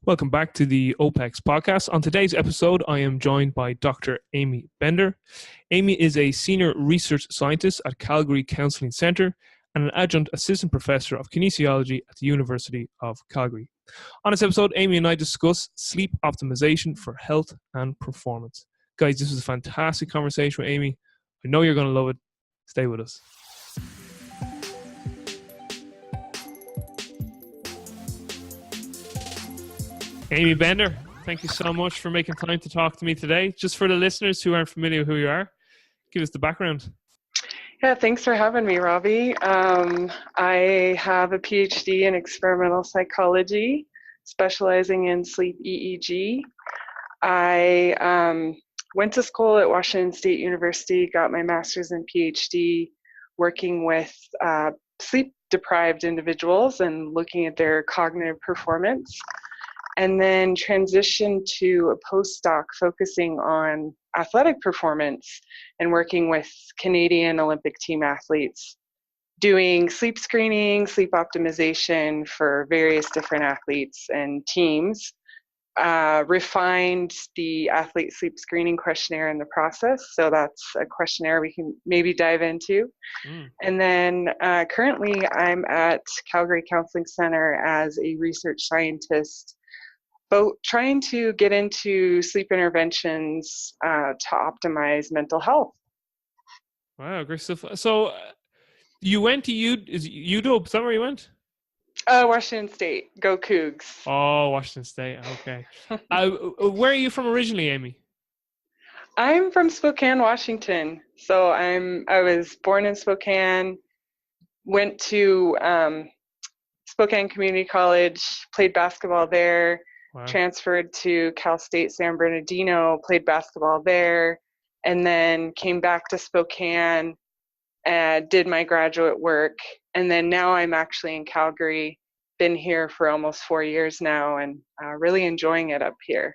Welcome back to the OPEX podcast. On today's episode, I am joined by Dr. Amy Bender. Amy is a senior research scientist at Calgary Counseling Centre and an adjunct assistant professor of kinesiology at the University of Calgary. On this episode, Amy and I discuss sleep optimization for health and performance. Guys, this was a fantastic conversation with Amy. I know you're going to love it. Stay with us. Amy Bender, thank you so much for making time to talk to me today. Just for the listeners who aren't familiar with who you are, give us the background. Yeah, thanks for having me, Robbie. I have a PhD in experimental psychology, specializing in sleep EEG. I went to school at Washington State University, got my master's and PhD working with sleep-deprived individuals and looking at their cognitive performance. And then transitioned to a postdoc focusing on athletic performance and working with Canadian Olympic team athletes, doing sleep screening, sleep optimization for various different athletes and teams, refined the athlete sleep screening questionnaire in the process. So that's a questionnaire we can maybe dive into. And then currently I'm at Calgary Counseling Centre as a research scientist, trying to get into sleep interventions to optimize mental health. Wow, great stuff. So you went to UW, is that where you went? Washington State, go Cougs. Oh, Washington State, okay. Where are you from originally, Amy? I'm from Spokane, Washington. So I was born in Spokane, went to Spokane Community College, played basketball there. Wow. Transferred to Cal State San Bernardino, played basketball there, and then came back to Spokane and did my graduate work. And then now I'm actually in Calgary, been here for almost 4 years now, and really enjoying it up here.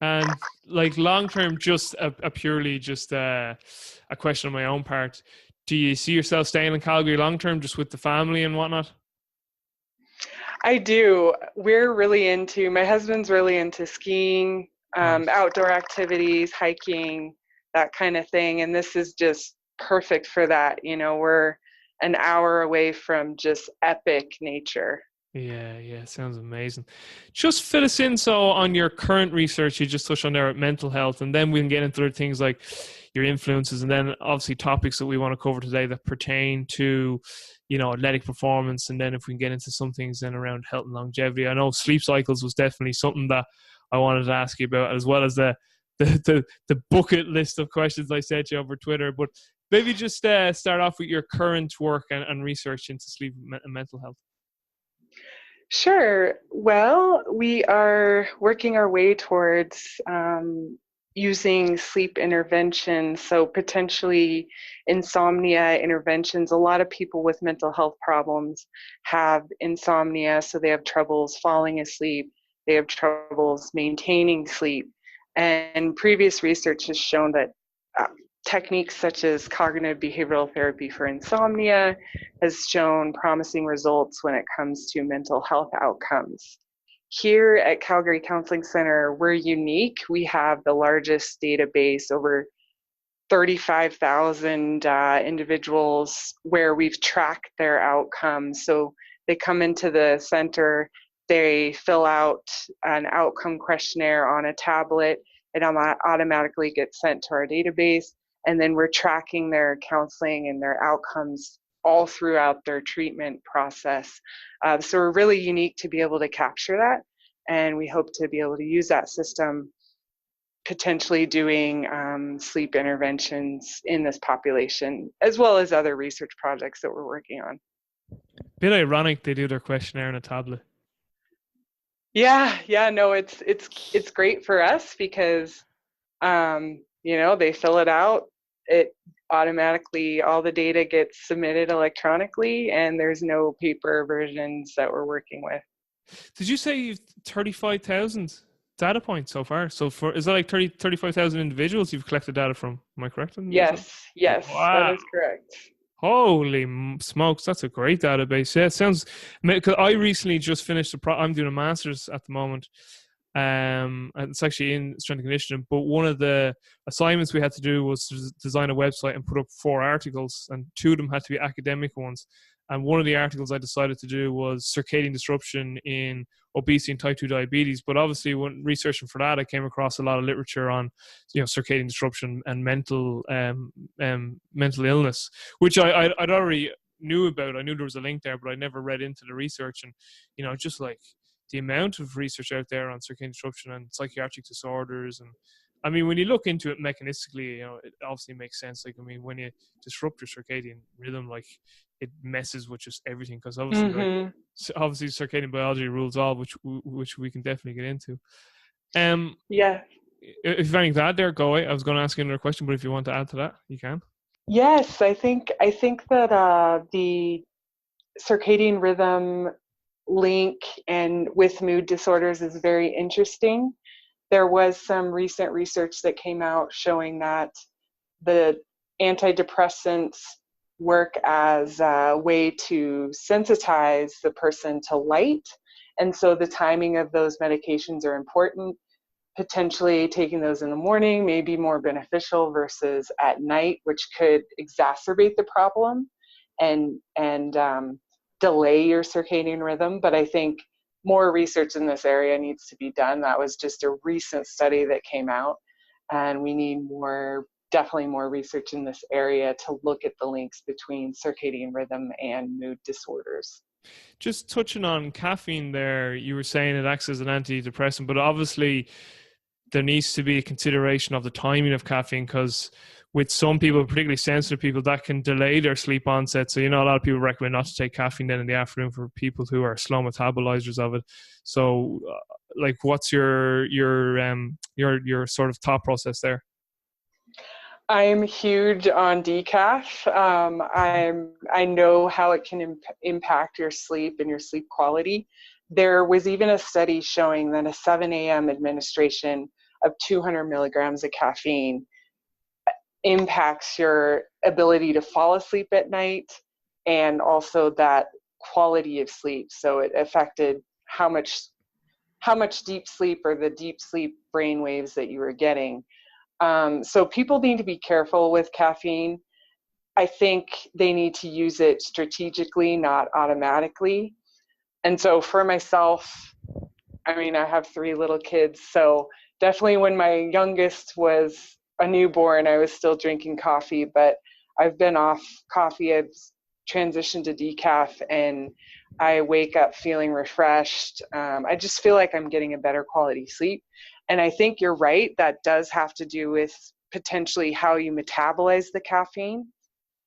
And like long-term, just a purely just a question on my own part. Do you see yourself staying in Calgary long-term just with the family and whatnot? I do. My husband's really into skiing, outdoor activities, hiking, that kind of thing. And this is just perfect for that. You know, we're an hour away from just epic nature. Yeah, sounds amazing. Just fill us in. So on your current research, you just touched on there mental health, and then we can get into other things like your influences, and then obviously topics that we want to cover today that pertain to, athletic performance. And then if we can get into some things then around health and longevity. I know sleep cycles was definitely something that I wanted to ask you about, as well as the bucket list of questions I sent you over Twitter. But maybe just start off with your current work and research into sleep and mental health. Sure. Well, we are working our way towards using sleep interventions, so potentially insomnia interventions. A lot of people with mental health problems have insomnia, so they have troubles falling asleep, they have troubles maintaining sleep. And previous research has shown that techniques such as cognitive behavioral therapy for insomnia has shown promising results when it comes to mental health outcomes. Here at Calgary Counseling Centre, we're unique. We have the largest database, over 35,000 individuals where we've tracked their outcomes. So they come into the center, they fill out an outcome questionnaire on a tablet, it automatically gets sent to our database, and then we're tracking their counseling and their outcomes all throughout their treatment process. So we're really unique to be able to capture that, and we hope to be able to use that system, potentially doing sleep interventions in this population, as well as other research projects that we're working on. Bit ironic they do their questionnaire on a tablet. Yeah, no, it's great for us because they fill it out, it automatically, all the data gets submitted electronically, and there's no paper versions that we're working with. Did you say you've 35,000 data points so far? So is that like 35,000 individuals you've collected data from? Am I correct? Yes, wow. That is correct. Holy smokes, that's a great database. Yeah, it sounds. Because I recently just finished I'm doing a master's at the moment. And it's actually in strength and conditioning. But one of the assignments we had to do was to design a website and put up 4 articles, and 2 of them had to be academic ones. And one of the articles I decided to do was circadian disruption in obesity and type 2 diabetes. But obviously, when researching for that, I came across a lot of literature on, circadian disruption and mental illness, which I'd already knew about. I knew there was a link there, but I never read into the research. And just like the amount of research out there on circadian disruption and psychiatric disorders, and I mean, when you look into it mechanistically, it obviously makes sense. Like, I mean, when you disrupt your circadian rhythm, like, it messes with just everything, because obviously, obviously, circadian biology rules all, which we can definitely get into. Yeah. If you've anything to add there, go away. I was going to ask you another question, but if you want to add to that, you can. Yes, I think that the circadian rhythm link and with mood disorders is very interesting. There was some recent research that came out showing that the antidepressants work as a way to sensitize the person to light. And so the timing of those medications are important. Potentially taking those in the morning may be more beneficial versus at night, which could exacerbate the problem and delay your circadian rhythm. But I think more research in this area needs to be done. That was just a recent study that came out, and we need definitely more research in this area to look at the links between circadian rhythm and mood disorders. Just touching on caffeine there, you were saying it acts as an antidepressant, but obviously there needs to be a consideration of the timing of caffeine, because with some people, particularly sensitive people, that can delay their sleep onset. So, a lot of people recommend not to take caffeine then in the afternoon for people who are slow metabolizers of it. So, like, what's your sort of thought process there? I'm huge on decaf. I know how it can impact your sleep and your sleep quality. There was even a study showing that a 7 a.m. administration of 200 milligrams of caffeine impacts your ability to fall asleep at night, and also that quality of sleep. So it affected how much deep sleep, or the deep sleep brain waves that you were getting. So people need to be careful with caffeine. I think they need to use it strategically, not automatically. And so for myself, I mean, I have 3 little kids, so definitely when my youngest was a newborn, I was still drinking coffee, but I've been off coffee. I've transitioned to decaf, and I wake up feeling refreshed. I just feel like I'm getting a better quality sleep. And I think you're right, that does have to do with potentially how you metabolize the caffeine.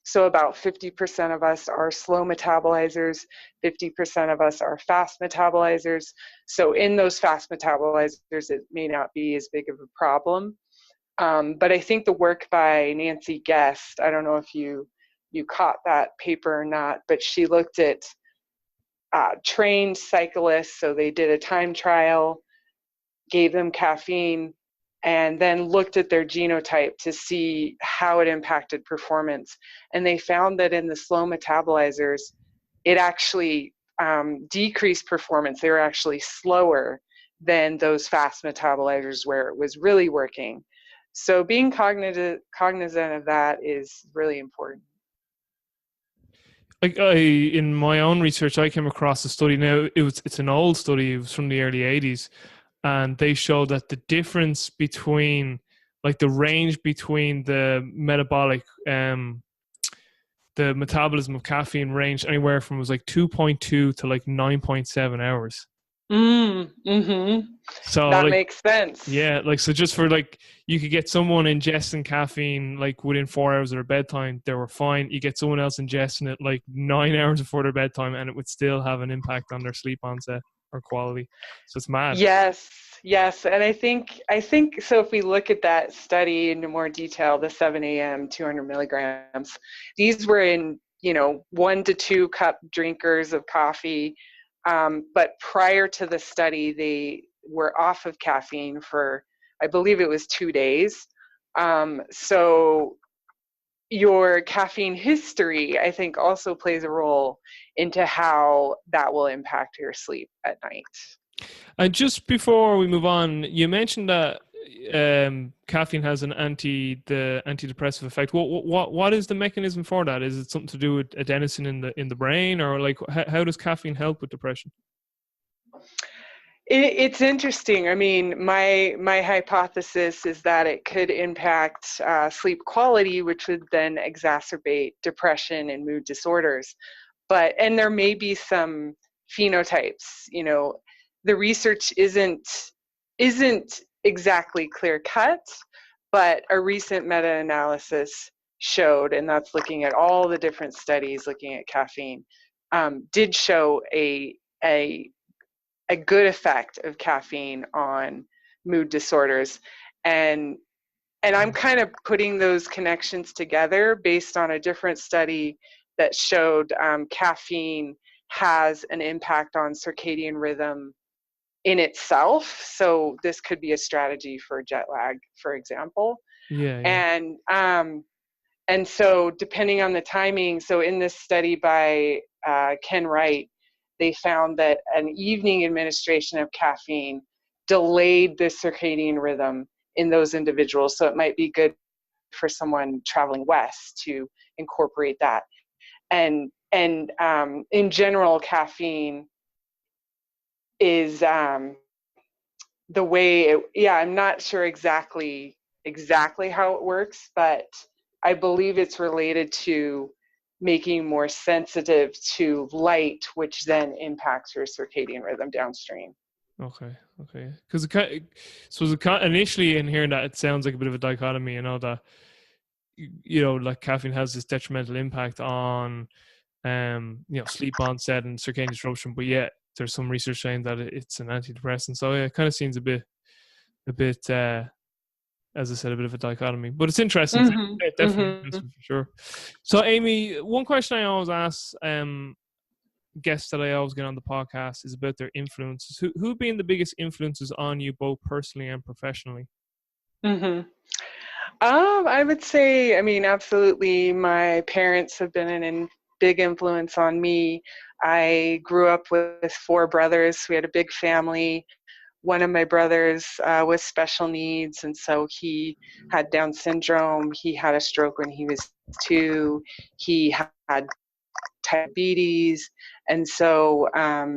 So about 50% of us are slow metabolizers, 50% of us are fast metabolizers. So in those fast metabolizers, it may not be as big of a problem. But I think the work by Nancy Guest, I don't know if you caught that paper or not, but she looked at trained cyclists. So they did a time trial, gave them caffeine, and then looked at their genotype to see how it impacted performance. And they found that in the slow metabolizers, it actually decreased performance. They were actually slower than those fast metabolizers where it was really working. So being cognizant of that is really important. Like, in my own research, I came across a study. Now, it's an old study. It was from the early 80s. And they showed that the difference between, like, the range between the metabolism of caffeine ranged anywhere from, was like 2.2 to like 9.7 hours. So that like, makes sense. Yeah, like, so just for, like, you could get someone ingesting caffeine like within 4 hours of their bedtime, they were fine. You get someone else ingesting it like 9 hours before their bedtime, and it would still have an impact on their sleep onset or quality. So it's mad. Yes, and I think so. If we look at that study into more detail, the 7 a.m. 200 milligrams, these were in 1 to 2 cup drinkers of coffee. But prior to the study, they were off of caffeine for, I believe it was 2 days. So your caffeine history, I think, also plays a role into how that will impact your sleep at night. And just before we move on, you mentioned that caffeine has the antidepressive effect. What is the mechanism for that? Is it something to do with adenosine in the brain, or like how does caffeine help with depression? It's interesting. I mean, my hypothesis is that it could impact sleep quality, which would then exacerbate depression and mood disorders. And there may be some phenotypes. You know, the research isn't exactly clear cut, but a recent meta-analysis showed, and that's looking at all the different studies looking at caffeine, did show a good effect of caffeine on mood disorders. And I'm kind of putting those connections together based on a different study that showed caffeine has an impact on circadian rhythm in itself. So this could be a strategy for jet lag, for example. Yeah. And so depending on the timing, so in this study by Ken Wright, they found that an evening administration of caffeine delayed the circadian rhythm in those individuals. So it might be good for someone traveling west to incorporate that. And in general, caffeine is the way I'm not sure exactly how it works, but I believe it's related to making more sensitive to light, which then impacts your circadian rhythm downstream. Okay. Because initially in hearing that, it sounds like a bit of a dichotomy. You know that like caffeine has this detrimental impact on sleep onset and circadian disruption, but yet there's some research saying that it's an antidepressant. So yeah, it kind of seems a bit as I said, a bit of a dichotomy, but it's interesting. Definitely interesting for sure. So Amy, one question I always ask guests that I always get on the podcast is about their influences. Who been the biggest influences on you, both personally and professionally? I would say, I mean, absolutely, my parents have been a big influence on me. I grew up with four brothers. We had a big family. One of my brothers was special needs, and so he had Down syndrome. He had a stroke when he was 2. He had diabetes, and so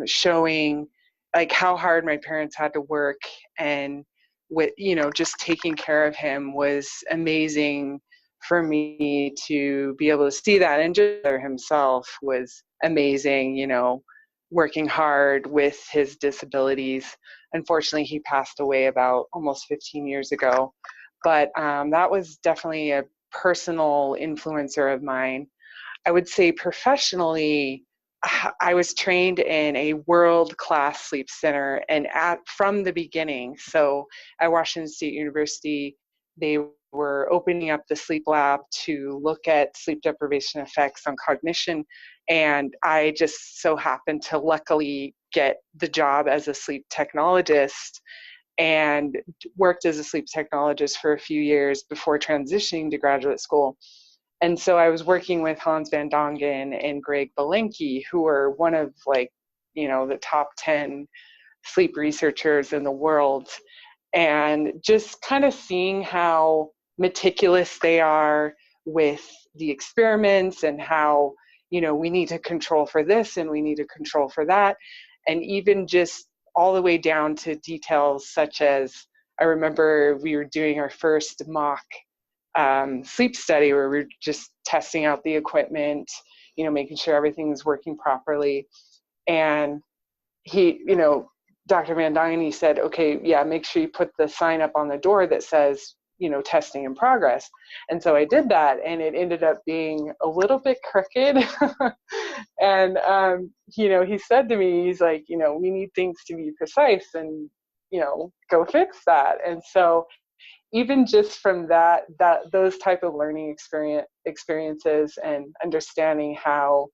showing like how hard my parents had to work, and with just taking care of him was amazing for me to be able to see that. And just himself was amazing, working hard with his disabilities. Unfortunately, he passed away about almost 15 years ago, but that was definitely a personal influencer of mine. I would say professionally, I was trained in a world-class sleep center, and from the beginning. So at Washington State University, they were opening up the sleep lab to look at sleep deprivation effects on cognition. And I just so happened to luckily get the job as a sleep technologist, and worked as a sleep technologist for a few years before transitioning to graduate school. And so I was working with Hans van Dongen and Greg Belenke, who are one of the top 10 sleep researchers in the world. And just kind of seeing how meticulous they are with the experiments, and how, we need to control for this and we need to control for that. And even just all the way down to details such as, I remember we were doing our first mock sleep study where we're just testing out the equipment, making sure everything's working properly. And he, Dr. Van Dyne, he said, okay, yeah, make sure you put the sign up on the door that says, testing in progress. And so I did that, and it ended up being a little bit crooked. And, he said to me, he's like, we need things to be precise, and, go fix that. And so even just from those type of learning experiences, and understanding how,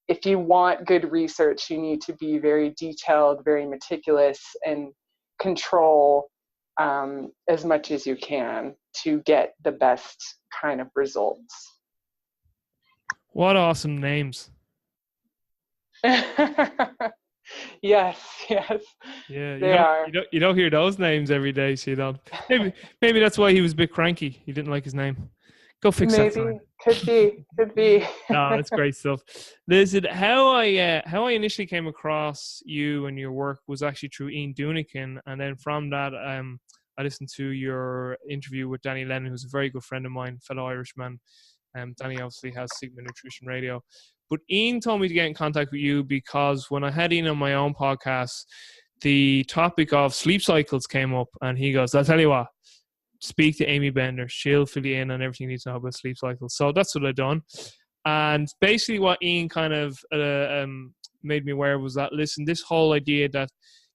if you want good research, you need to be very detailed, very meticulous, and control as much as you can to get the best kind of results. What awesome names. Yes, Yeah, they are. you don't hear those names every day, so you don't. Maybe that's why he was a bit cranky. He didn't like his name. Go fix that sign. Maybe, could be. No, that's great stuff. Listen, how I initially came across you and your work was actually through Ian Dunican, and then from that, I listened to your interview with Danny Lennon, who's a very good friend of mine, fellow Irishman. Danny obviously has Sigma Nutrition Radio. But Ian told me to get in contact with you because when I had Ian on my own podcast, the topic of sleep cycles came up, and he goes, I'll tell you what, speak to Amy Bender. She'll fill you in on everything you need to know about sleep cycles. So that's what I've done. And basically what Ian kind of made me aware was that, listen, this whole idea that,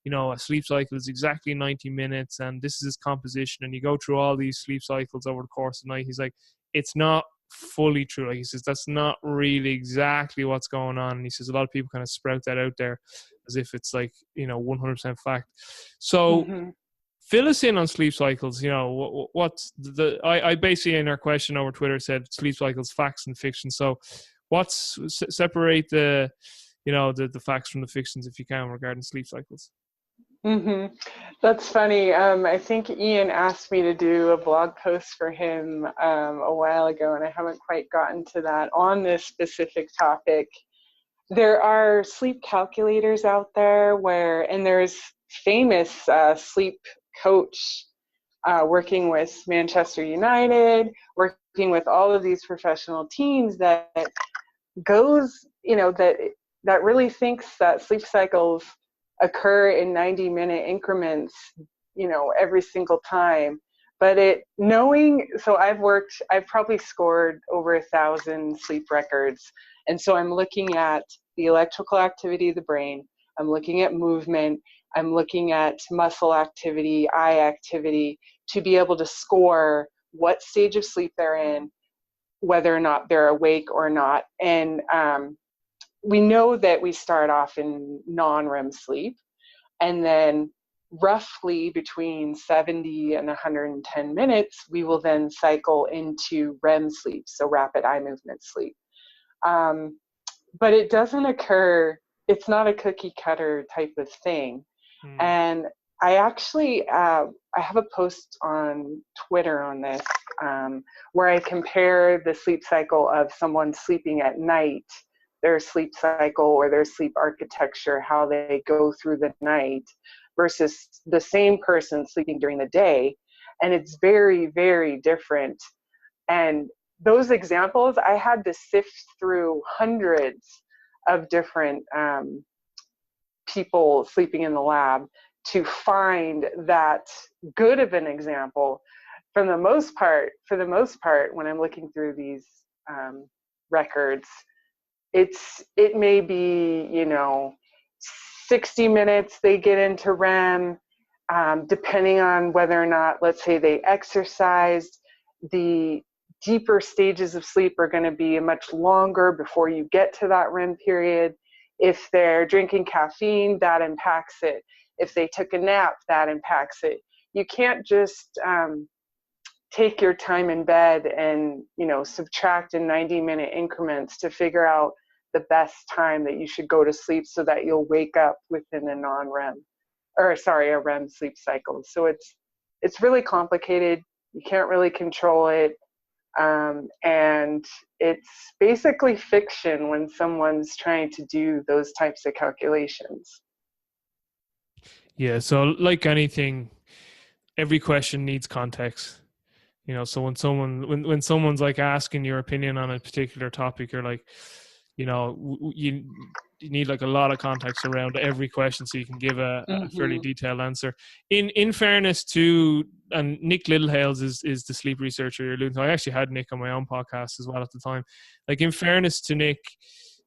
a sleep cycle is exactly 90 minutes and this is its composition and you go through all these sleep cycles over the course of the night, he's like, it's not fully true. Like he says, that's not really exactly what's going on. And he says a lot of people kind of sprout that out there as if it's like 100% fact. So fill us in on sleep cycles. What's I basically in our question over Twitter said sleep cycles, facts and fiction. So separate the facts from the fictions if you can regarding sleep cycles. That's funny. I think Ian asked me to do a blog post for him a while ago, and I haven't quite gotten to that on this specific topic. There are sleep calculators out there and there's famous sleep coach working with Manchester United, working with all of these professional teams that goes, that really thinks that sleep cycles occur in 90-minute increments, every single time. But so I've probably scored over 1,000 sleep records. And so I'm looking at the electrical activity of the brain. I'm looking at movement. I'm looking at muscle activity, eye activity, to be able to score what stage of sleep they're in, whether or not they're awake or not. And we know that we start off in non-REM sleep, and then roughly between 70 and 110 minutes, we will then cycle into REM sleep, so rapid eye movement sleep. But it doesn't occur, it's not a cookie cutter type of thing. And I actually, I have a post on Twitter on this, where I compare the sleep cycle of someone sleeping at night, their sleep cycle or their sleep architecture, how they go through the night, versus the same person sleeping during the day. And it's very, very different. And those examples, I had to sift through hundreds of different people sleeping in the lab to find that good of an example. For the most part, when I'm looking through these records, it may be 60 minutes they get into REM, depending on whether or not, let's say, they exercised. The deeper stages of sleep are going to be much longer before you get to that REM period. If they're drinking caffeine, that impacts it. If they took a nap, that impacts it. You can't just take your time in bed and subtract in 90-minute increments to figure out the best time that you should go to sleep so that you'll wake up within a a REM sleep cycle. So it's really complicated. You can't really control it. And it's basically fiction when someone's trying to do those types of calculations. Yeah, so like anything, every question needs context. So when someone's like asking your opinion on a particular topic, you're like, you need like a lot of context around every question so you can give a fairly detailed answer. In fairness to, and Nick Littlehales is the sleep researcher you're alluding to. I actually had Nick on my own podcast as well at the time. Like, in fairness to Nick,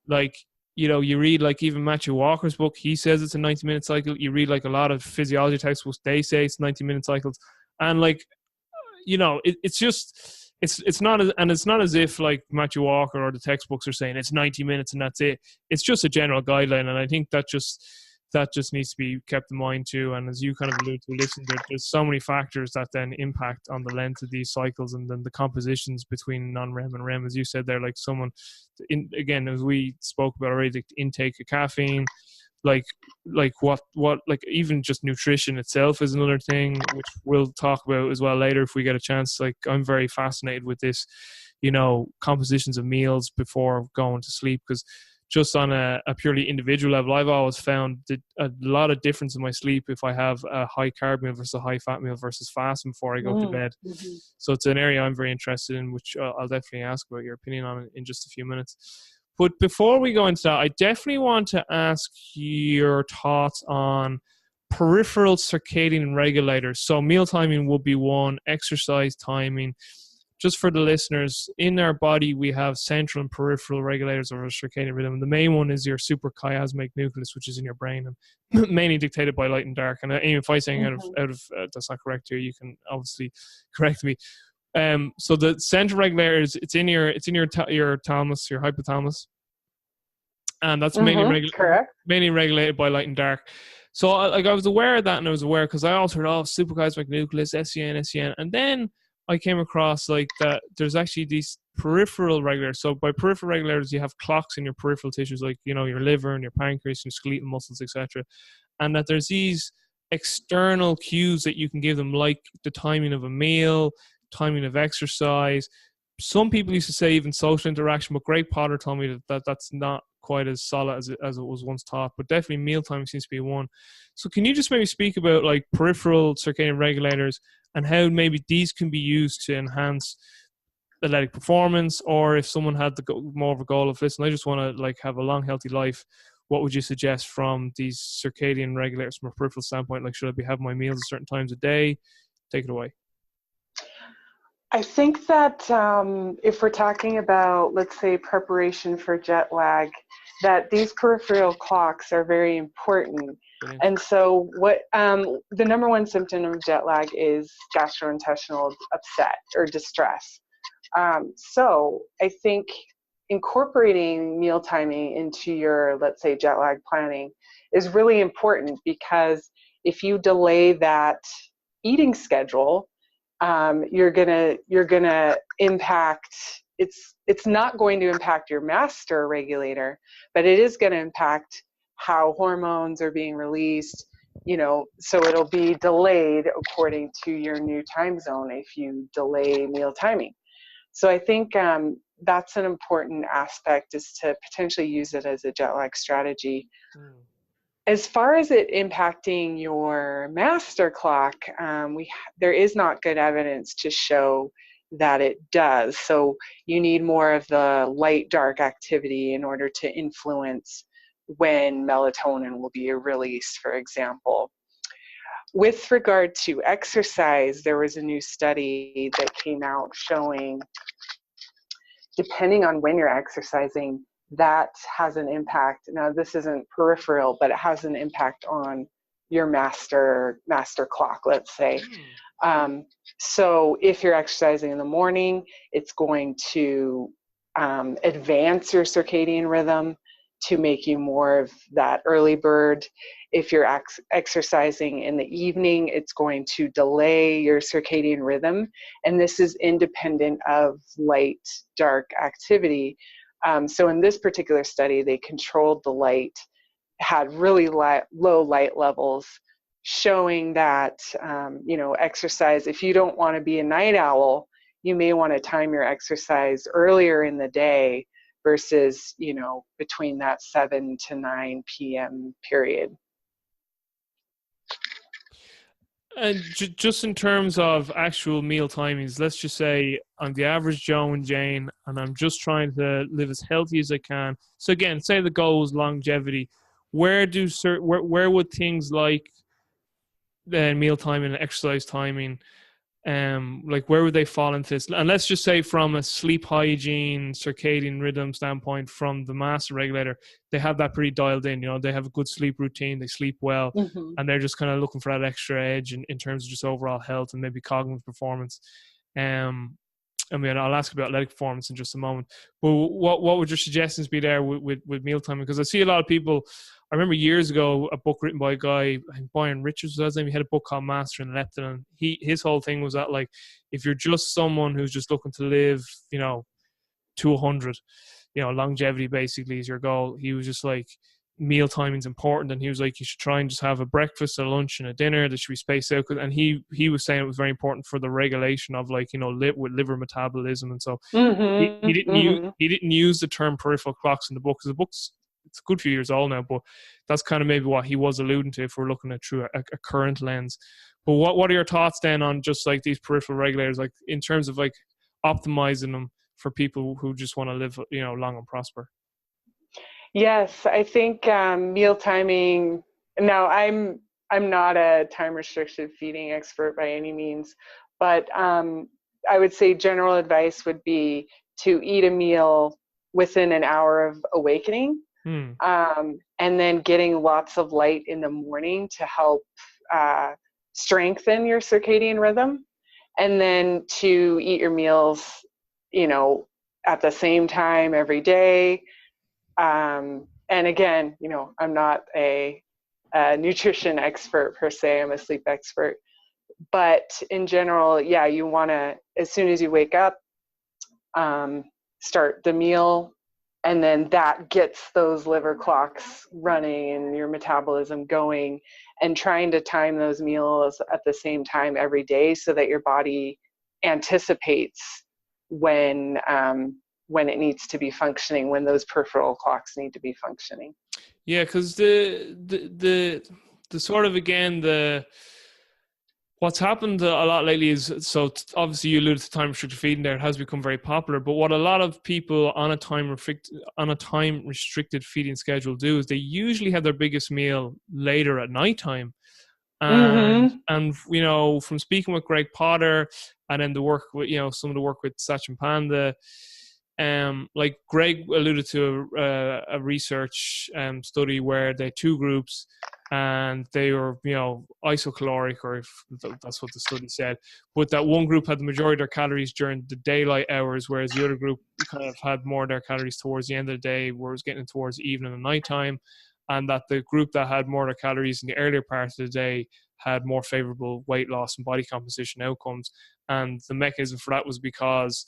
like, you read like even Matthew Walker's book, he says it's a 90-minute cycle. You read like a lot of physiology textbooks, they say it's 90-minute cycles. And like, it's just, it's not as if like Matthew Walker or the textbooks are saying it's 90 minutes and that's it. It's just a general guideline. And I think that just that just needs to be kept in mind too. And as you kind of alluded to, listen, there's so many factors that then impact on the length of these cycles, and then the compositions between non-REM and REM, as you said there, like someone, again, as we spoke about already, the intake of caffeine, like what like even just nutrition itself is another thing, which we'll talk about as well later if we get a chance. Like I'm very fascinated with this, compositions of meals before going to sleep, because just on a purely individual level, I've always found that a lot of difference in my sleep if I have a high carb meal versus a high fat meal versus fasting before I go to bed. Mm-hmm. So it's an area I'm very interested in, which I'll definitely ask about your opinion on in just a few minutes. But before we go into that, I definitely want to ask your thoughts on peripheral circadian regulators. So meal timing will be one, exercise timing. Just for the listeners, in our body, we have central and peripheral regulators of our circadian rhythm. The main one is your suprachiasmatic nucleus, which is in your brain and mainly dictated by light and dark. And if I'm saying out of that's not correct here, you can obviously correct me. So the central regulators, it's in your thalamus, your hypothalamus, and that's mainly regulated by light and dark. So I was aware of that, and I was aware because I also heard suprachiasmatic nucleus, SCN, and then I came across like that there's actually these peripheral regulators. So by peripheral regulators, you have clocks in your peripheral tissues, like your liver and your pancreas and skeletal muscles, etc. And that there's these external cues that you can give them, like the timing of a meal, timing of exercise. Some people used to say even social interaction, but Greg Potter told me that that's not quite as solid as it was once taught. But definitely meal timing seems to be one. So can you just maybe speak about like peripheral circadian regulators and how maybe these can be used to enhance athletic performance, or if someone had more of a goal of, listen, I just want to like have a long, healthy life, what would you suggest from these circadian regulators from a peripheral standpoint? Like, should I be having my meals at certain times a day? Take it away. I think that if we're talking about, let's say, preparation for jet lag, that these peripheral clocks are very important. Brilliant. And so what the number one symptom of jet lag is gastrointestinal upset or distress. So I think incorporating meal timing into your, let's say, jet lag planning is really important, because if you delay that eating schedule, you're gonna impact. It's not going to impact your master regulator, but it is going to impact how hormones are being released. So it'll be delayed according to your new time zone if you delay meal timing. So I think that's an important aspect, is to potentially use it as a jet lag strategy. As far as it impacting your master clock, there is not good evidence to show that it does. So you need more of the light-dark activity in order to influence when melatonin will be released, for example. With regard to exercise, there was a new study that came out showing, depending on when you're exercising, that has an impact. Now, this isn't peripheral, but it has an impact on your master clock, let's say. So if you're exercising in the morning, it's going to advance your circadian rhythm to make you more of that early bird. If you're exercising in the evening, it's going to delay your circadian rhythm. And this is independent of light-dark activity. So in this particular study, they controlled the light, had really low light levels, showing that, exercise, if you don't want to be a night owl, you may want to time your exercise earlier in the day versus, between that 7 to 9 p.m. period. And just in terms of actual meal timings, let's just say I'm the average Joe and Jane, and I'm just trying to live as healthy as I can. So again, say the goal is longevity. Where would things like meal timing and exercise timing, like where would they fall into this? And let's just say from a sleep hygiene, circadian rhythm standpoint, from the master regulator, they have that pretty dialed in. They have a good sleep routine, they sleep well, and they're just kind of looking for that extra edge in terms of just overall health and maybe cognitive performance. I mean, I'll ask about athletic performance in just a moment. But what would your suggestions be there with mealtime? Because I see a lot of people. I remember years ago a book written by a guy, I think Byron Richards was his name. He had a book called Mastering Leptin, and his whole thing was that, like, if you're just someone who's just looking to live, to 100, longevity basically is your goal. He was just like, meal timing's important, and he was like, you should try and just have a breakfast, a lunch, and a dinner that should be spaced out. And he was saying it was very important for the regulation of, like, with liver metabolism. And so he didn't use the term peripheral clocks in the book, because the book's, it's a good few years old now, but that's kind of maybe what he was alluding to if we're looking at through a current lens. But what are your thoughts then on just like these peripheral regulators, like in terms of like optimizing them for people who just want to live, long and prosper? Yes, I think meal timing. Now, I'm not a time restricted feeding expert by any means, but I would say general advice would be to eat a meal within an hour of awakening, and then getting lots of light in the morning to help strengthen your circadian rhythm, and then to eat your meals, at the same time every day. And again, I'm not a nutrition expert per se. I'm a sleep expert. But in general, yeah, you want to, as soon as you wake up, start the meal, and then that gets those liver clocks running and your metabolism going, and trying to time those meals at the same time every day so that your body anticipates when it needs to be functioning, when those peripheral clocks need to be functioning. Yeah, because the sort of, again, what's happened a lot lately is, so obviously you alluded to time restricted feeding there. It has become very popular, but what a lot of people on a time restricted feeding schedule do is they usually have their biggest meal later at nighttime. And from speaking with Greg Potter, and then the work with, some of the work with Sachin Panda, like Greg alluded to a research study where they had two groups, and they were, isocaloric, or if that's what the study said, but that one group had the majority of their calories during the daylight hours, whereas the other group kind of had more of their calories towards the end of the day, where it was getting towards the evening and nighttime, and that the group that had more of their calories in the earlier part of the day had more favorable weight loss and body composition outcomes. And the mechanism for that was because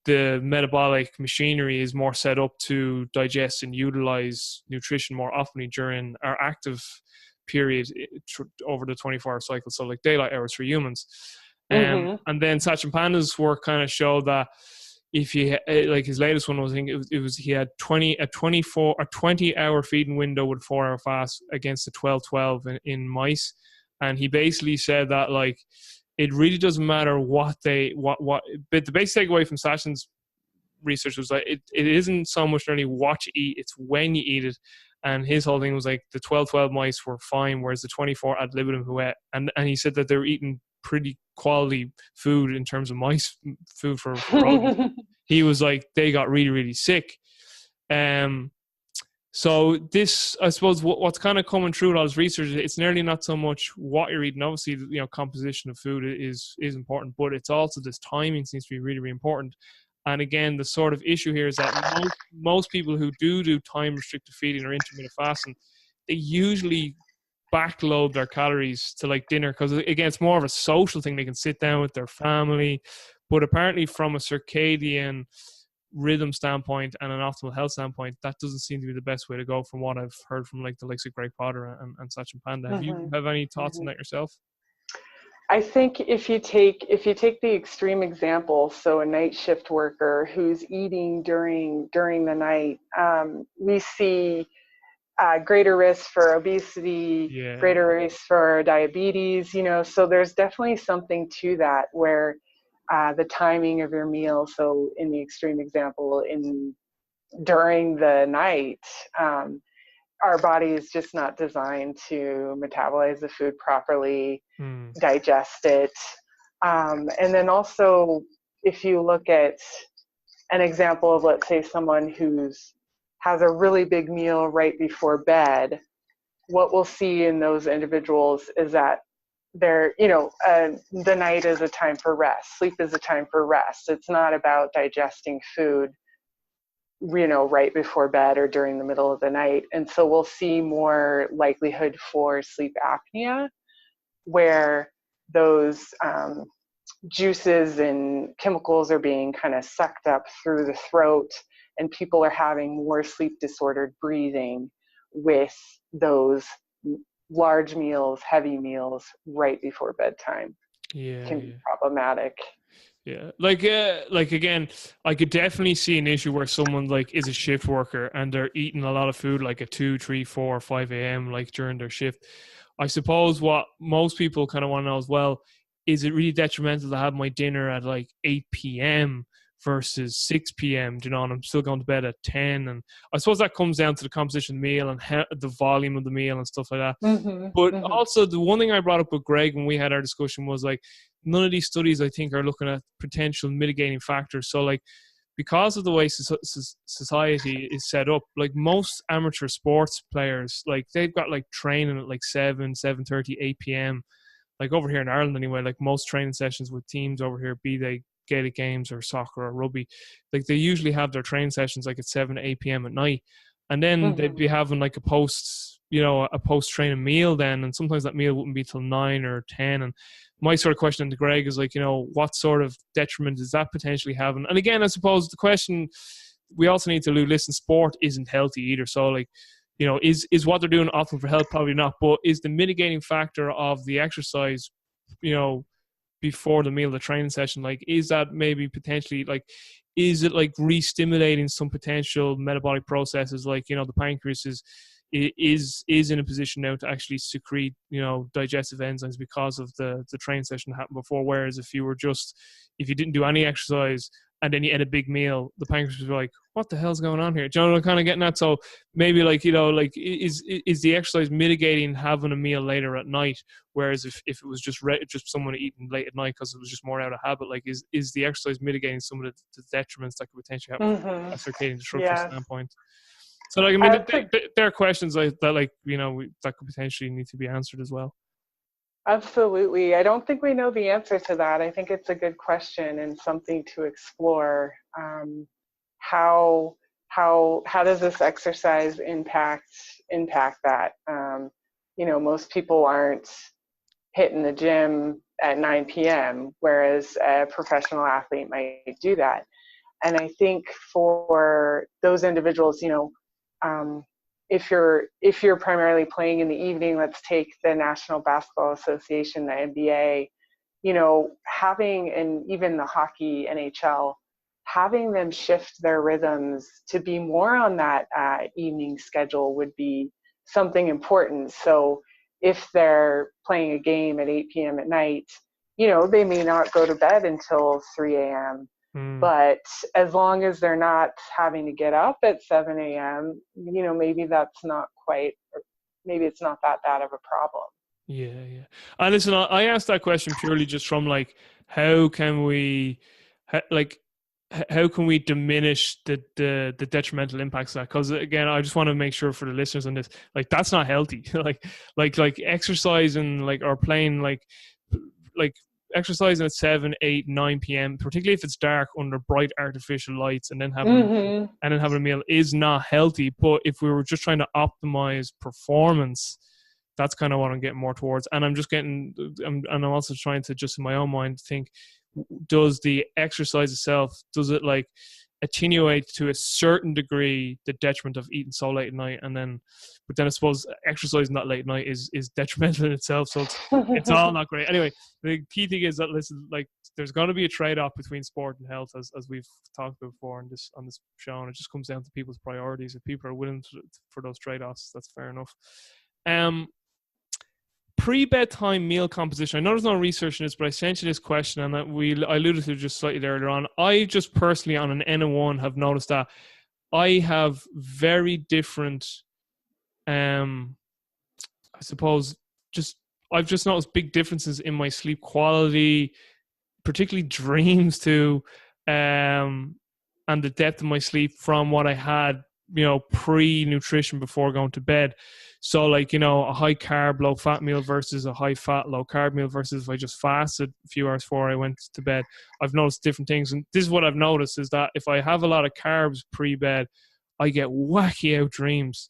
the metabolic machinery is more set up to digest and utilize nutrition more often during our active period over the 24-hour cycle, so like daylight hours for humans. And then Sachin Panda's work kind of showed that if you, like his latest one was, I think it was he had 20-hour feeding window with 4-hour fast against the 12-12 in mice, and he basically said that, like, it really doesn't matter what but the basic takeaway from Sachin's research was like, it isn't so much only what you eat, it's when you eat it. And his whole thing was like, the 12-12 mice were fine, whereas the 24 ad libitum who ate, and he said that they were eating pretty quality food in terms of mice food for rodents. He was like, they got really, really sick. So this, I suppose, what's kind of coming through with all this research, it's nearly not so much what you're eating. Obviously, composition of food is important, but it's also this timing seems to be really, really important. And again, the sort of issue here is that most people who do time restricted feeding or intermittent fasting, they usually backload their calories to like dinner, because again, it's more of a social thing. They can sit down with their family, but apparently from a circadian rhythm standpoint and an optimal health standpoint, that doesn't seem to be the best way to go, from what I've heard from like the likes of Greg Potter and Sachin Panda. Have you have any thoughts on that yourself? I think if you take the extreme example, so a night shift worker who's eating during the night, we see greater risk for obesity, greater risk for diabetes. So there's definitely something to that, where the timing of your meal. So in the extreme example, during the night, our body is just not designed to metabolize the food properly, digest it. And then also, if you look at an example of, let's say, someone has a really big meal right before bed, what we'll see in those individuals is that the night is a time for rest. Sleep is a time for rest. It's not about digesting food, right before bed or during the middle of the night. And so we'll see more likelihood for sleep apnea, where those juices and chemicals are being kind of sucked up through the throat, and people are having more sleep disordered breathing with those large meals, heavy meals right before bedtime. Can be problematic. Yeah, like again, I could definitely see an issue where someone like is a shift worker and they're eating a lot of food like at 2, 3, 4, 5 a.m. like during their shift. I suppose what most people kind of want to know as well, is it really detrimental to have my dinner at like 8 p.m. versus 6 p.m., and I'm still going to bed at 10? And I suppose that comes down to the composition of the meal and the volume of the meal and stuff like that. But also the one thing I brought up with Greg when we had our discussion was like, none of these studies I think are looking at potential mitigating factors. So like, because of the way society is set up, like most amateur sports players, like they've got like training at like 7:30, 8 p.m. Like over here in Ireland anyway, like most training sessions with teams over here, be they Gaelic games or soccer or rugby, like they usually have their training sessions like at 7 to 8 p.m. at night. And then they'd be having like a post training meal then, and sometimes that meal wouldn't be till 9 or 10. And my sort of question to Greg is like, what sort of detriment is that potentially having? And again, I suppose the question we also need to listen, sport isn't healthy either. So like, is what they're doing optimal for health? Probably not. But is the mitigating factor of the exercise, before the meal, the training session, like, is that maybe potentially like, is it like re-stimulating some potential metabolic processes? Like, the pancreas is in a position now to actually secrete, digestive enzymes because of the training session that happened before. Whereas if you didn't do any exercise and then you ate a big meal, the pancreas was like, what the hell's going on here? Do you know what I'm kind of getting at? So maybe like, is the exercise mitigating having a meal later at night? Whereas if it was just someone eating late at night because it was just more out of habit, like is the exercise mitigating some of the detriments that could potentially happen from a circadian disruption standpoint? So like, I mean, there are questions that could potentially need to be answered as well. Absolutely. I don't think we know the answer to that. I think it's a good question and something to explore. How does this exercise impact that? Most people aren't hitting the gym at 9 p.m., whereas a professional athlete might do that. And I think for those individuals, if you're primarily playing in the evening, let's take the National Basketball Association, the NBA, having, and even the hockey, NHL, having them shift their rhythms to be more on that evening schedule would be something important. So if they're playing a game at 8 p.m. at night, they may not go to bed until 3 a.m. But as long as they're not having to get up at 7 a.m., maybe that's not maybe it's not that bad of a problem. Yeah. And listen, I asked that question purely just from like, how can we diminish the detrimental impacts of that? Because again, I just want to make sure for the listeners on this, like, that's not healthy. like exercising, like, or playing like exercising at 7, 8, 9 p.m., particularly if it's dark under bright artificial lights, and then having a meal is not healthy. But if we were just trying to optimize performance, that's kind of what I'm getting more towards. And I'm also trying to, just in my own mind, think, does the exercise itself, does it like attenuate to a certain degree the detriment of eating so late at night? But then I suppose exercising that late at night is detrimental in itself. So it's all not great. Anyway, the key thing is that, listen, like, there's going to be a trade-off between sport and health, as we've talked about before on this show, and it just comes down to people's priorities. If people are willing for those trade-offs, that's fair enough. Pre-bedtime meal composition. I know there's no research in this, but I sent you this question, and that I alluded to just slightly earlier on. I just personally, on an N1, have noticed that I have very different, I suppose, I've just noticed big differences in my sleep quality, particularly dreams too, and the depth of my sleep from what I had pre-nutrition before going to bed. So like, a high carb, low fat meal versus a high fat, low carb meal versus if I just fasted a few hours before I went to bed. I've noticed different things. And this is what I've noticed is that if I have a lot of carbs pre-bed, I get wacky out dreams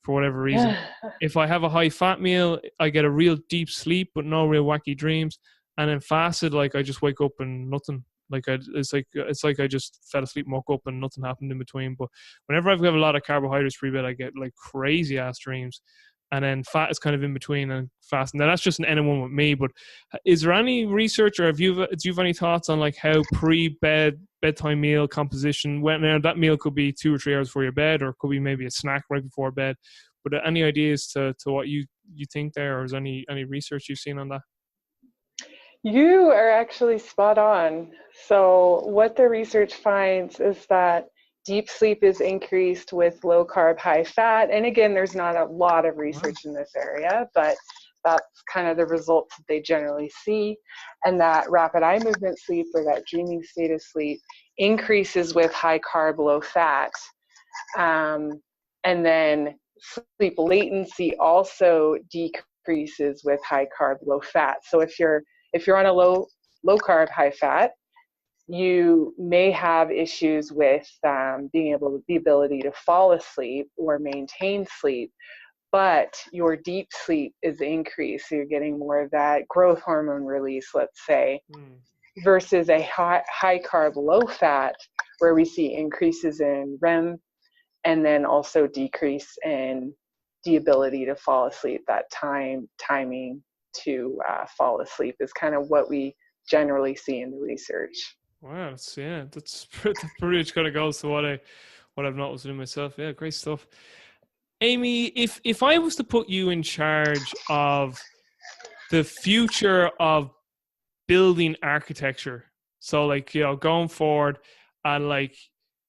for whatever reason. If I have a high fat meal, I get a real deep sleep, but no real wacky dreams. And then fasted, like I just wake up and nothing. It's like I just fell asleep and woke up and nothing happened in between. But whenever I've got a lot of carbohydrates pre-bed, I get like crazy ass dreams. And then fat is kind of in between and fast. Now that's just an N1 with me. But is there any research, or do you have any thoughts on like how bedtime meal composition? Now that meal could be 2 or 3 hours before your bed, or it could be maybe a snack right before bed. But any ideas to what you think there, or is any research you've seen on that? You are actually spot on. So what the research finds is that deep sleep is increased with low carb, high fat. And again, there's not a lot of research in this area, but that's kind of the results that they generally see. And that rapid eye movement sleep, or that dreaming state of sleep, increases with high carb, low fat. And then sleep latency also decreases with high carb, low fat. So if you're on a low carb, high fat, you may have issues with the ability to fall asleep or maintain sleep, but your deep sleep is increased. So you're getting more of that growth hormone release, let's say, versus a high carb, low fat, where we see increases in REM and then also decrease in the ability to fall asleep. That timing to fall asleep is kind of what we generally see in the research. Wow, that's pretty much kind of goes to what I've noticed in myself. Yeah, great stuff. Amy, if I was to put you in charge of the future of building architecture, so like, going forward, and like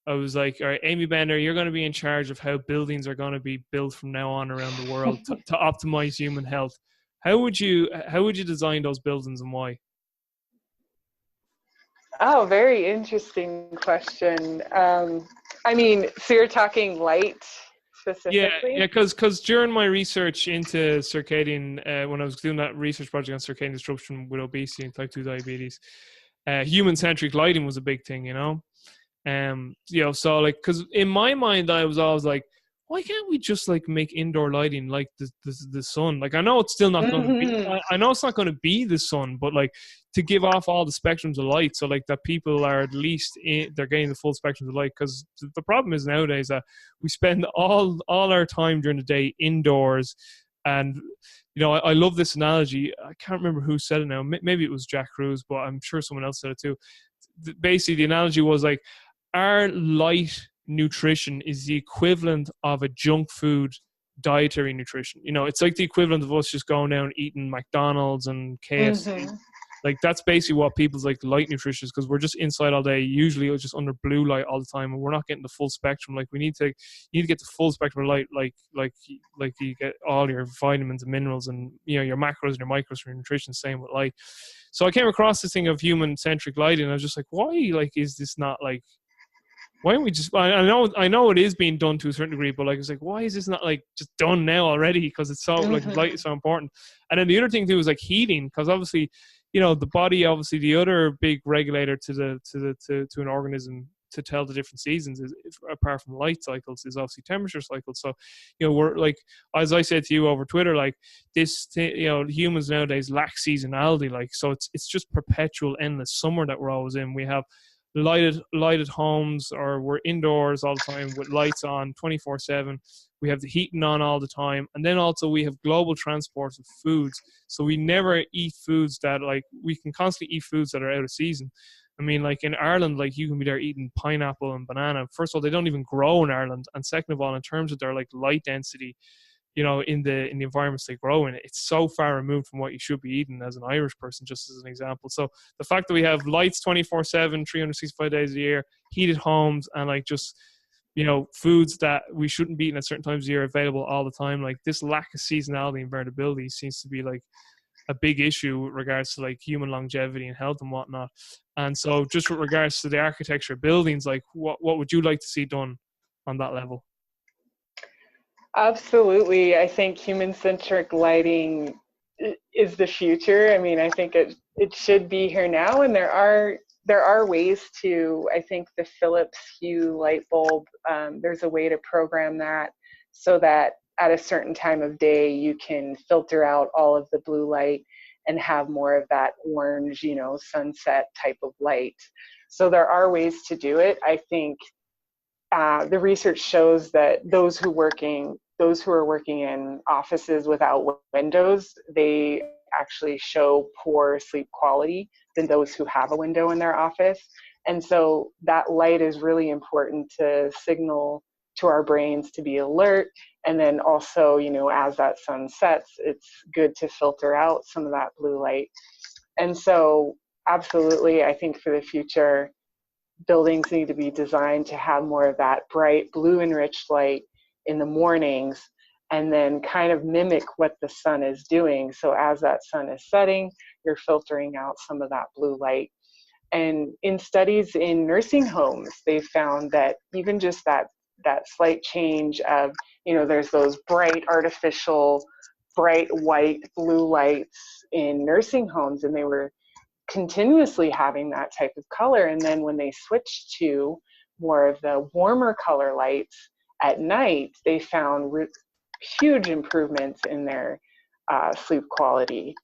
I was like, all right, Amy Bender, you're going to be in charge of how buildings are going to be built from now on around the world to optimize human health. How would you design those buildings, and why? Oh, very interesting question. I mean, so you're talking light specifically? Yeah, because during my research into circadian, when I was doing that research project on circadian disruption with obesity and type 2 diabetes, human-centric lighting was a big thing, so like, because in my mind, I was always like, why can't we just like make indoor lighting like the sun? Like, I know it's still not going to be, I know it's not going to be the sun, but like to give off all the spectrums of light, so like that people are at least they're getting the full spectrum of light. Because the problem is nowadays that we spend all our time during the day indoors, and I love this analogy. I can't remember who said it now. Maybe it was Jack Cruz, but I'm sure someone else said it too. Basically, the analogy was like, our light nutrition is the equivalent of a junk food dietary nutrition. It's like the equivalent of us just going down eating McDonald's and KFC. Like, that's basically what people's like light nutrition is, because we're just inside all day. Usually it's just under blue light all the time, and we're not getting the full spectrum. Like, you need to get the full spectrum of light, like you get all your vitamins and minerals and your macros and your micros for your nutrition. Same with light. So I came across this thing of human-centric lighting, and I was just like, why is this not like, why don't we just, I know it is being done to a certain degree, but like, it's like, why is this not like just done now already? Because it's so like light is so important. And then the other thing too is like heating, because obviously, the body, obviously the other big regulator to an organism to tell the different seasons is, apart from light cycles, is obviously temperature cycles. So, we're like, as I said to you over Twitter, like this, humans nowadays lack seasonality. Like, so it's just perpetual endless summer that we're always in. We have lighted homes, or we're indoors all the time with lights on 24/7. We have the heating on all the time, and then also we have global transport of foods, so we never eat foods that, like, we can constantly eat foods that are out of season. I mean, like in Ireland, like you can be there eating pineapple and banana. First of all, they don't even grow in Ireland, and second of all, in terms of their like light density, in the environments they grow in, it's so far removed from what you should be eating as an Irish person, just as an example. So the fact that we have lights 24/7, 365 days a year, heated homes, and like just, foods that we shouldn't be eating at certain times of the year available all the time, like this lack of seasonality and variability seems to be like a big issue with regards to like human longevity and health and whatnot. And so just with regards to the architecture of buildings, like what would you like to see done on that level? Absolutely. I think human-centric lighting is the future. I mean, I think it should be here now, and there are ways to. I think the Philips Hue light bulb. There's a way to program that so that at a certain time of day you can filter out all of the blue light and have more of that orange, sunset type of light. So there are ways to do it. I think the research shows that those who are working in offices without windows, they actually show poor sleep quality than those who have a window in their office. And so that light is really important to signal to our brains to be alert. And then also, as that sun sets, it's good to filter out some of that blue light. And so absolutely, I think for the future, buildings need to be designed to have more of that bright blue enriched light in the mornings, and then kind of mimic what the sun is doing. So as that sun is setting, you're filtering out some of that blue light. And in studies in nursing homes, they found that even just that slight change of, there's those bright artificial bright white blue lights in nursing homes, and they were continuously having that type of color. And then when they switched to more of the warmer color lights at night, they found huge improvements in their sleep quality